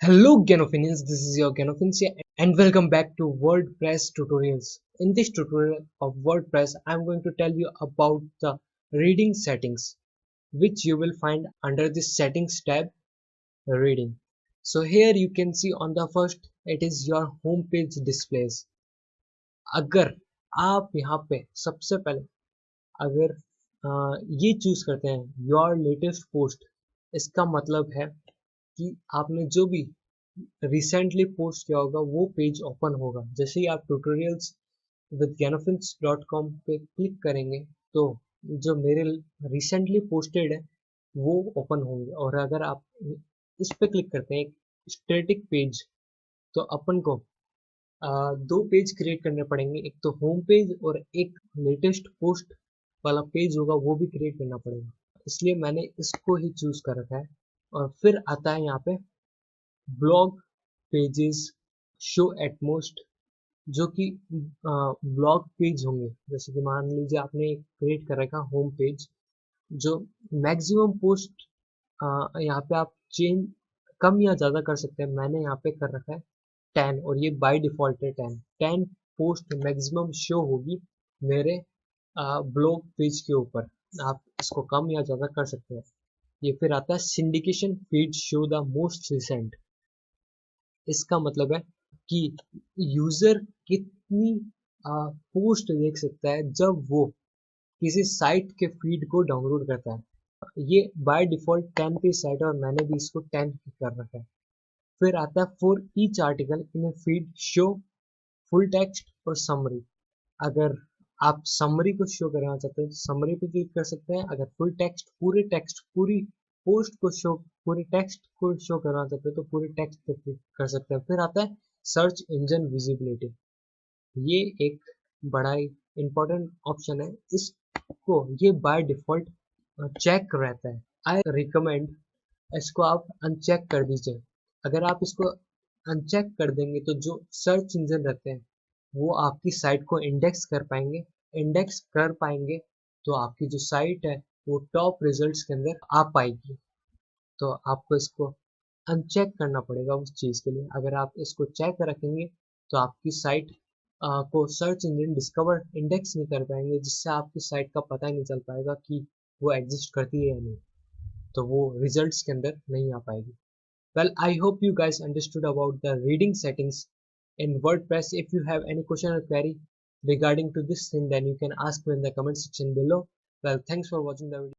Hello Ganofins, this is your Ganofins here and welcome back to WordPress tutorials. In this tutorial of WordPress, I am going to tell you about the reading settings, which you will find under the settings tab, reading. So here you can see on the first, it is your home page displays. अगर आप यहाँ पे सबसे पहले अगर ये choose करते हैं योर लेटेस्ट पोस्ट, इसका मतलब है कि आपने जो भी रिसेंटली पोस्ट किया होगा वो पेज ओपन होगा। जैसे ही आप ट्यूटोरियल्स विद ganofins.com पे क्लिक करेंगे तो जो मेरे रिसेंटली पोस्टेड है वो ओपन होंगे। और अगर आप इस पे क्लिक करते हैं एक स्टैटिक पेज, तो अपन को दो पेज क्रिएट करने पड़ेंगे, एक तो होम पेज और एक लेटेस्ट पोस्ट वाला पेज होगा वो भी क्रिएट करना पड़ेगा। इसलिए मैंने इसको ही चूज कर रखा है। और फिर आता है यहाँ पे blog pages show at most, जो कि ब्लॉग पेज होंगे। जैसे कि मान लीजिए आपने क्रिएट कर रखा होम पेज, जो मैक्सिमम पोस्ट यहाँ पे आप चेंज कम या ज़्यादा कर सकते हैं। मैंने यहाँ पे कर रखा है 10 और ये बाय डिफ़ॉल्ट है 10 पोस्ट मैक्सिमम शो होगी मेरे ब्लॉग पेज के ऊपर। आप इसको कम या ज़्यादा कर सकते हैं। ये फिर आता है syndication feed show the most recent. इसका मतलब है कि यूजर कितनी पोस्ट देख सकता है जब वो किसी साइट के फीड को डाउनलोड करता है। ये बाय डिफॉल्ट 10 पे साइट है और मैंने भी इसको 10 कर रखा है। फिर आता है for each article in A feed show full text और समरी। अगर आप समरी को शो करना चाहते हैं तो समरी पे क्लिक कर सकते हैं। अगर फुल टेक्स्ट पूरी पोस्ट को शो पूरे टेक्स्ट को शो करना चाहते हैं तो पूरे टेक्स्ट पे क्लिक कर सकते हैं। फिर आता है सर्च इंजन विजिबिलिटी। ये एक बड़ा ही इम्पोर्टेंट ऑप्शन है। इसको ये बाय डिफॉल्ट चेक रहता है। आई रिकमेंड इसको आप अनचेक कर दीजिए। अगर आप इसको अनचेक कर देंगे तो जो सर्च इंजन रहते हैं वो आपकी साइट को इंडेक्स कर पाएंगे, तो आपकी जो साइट है वो टॉप रिजल्ट्स के अंदर आ पाएगी। तो आपको इसको अनचेक करना पड़ेगा उस चीज़ के लिए। अगर आप इसको चेक रखेंगे तो आपकी साइट को सर्च इंजन डिस्कवर इंडेक्स नहीं कर पाएंगे, जिससे आपकी साइट का पता ही नहीं चल पाएगा कि वो एग्जिस्ट करती है या नहीं, तो वो रिजल्ट्स के अंदर नहीं आ पाएगी। Well, I hope you guys understood about the reading settings in WordPress. If you have any question or query regarding to this thing, then you can ask me in the comment section below. Well, thanks for watching the video.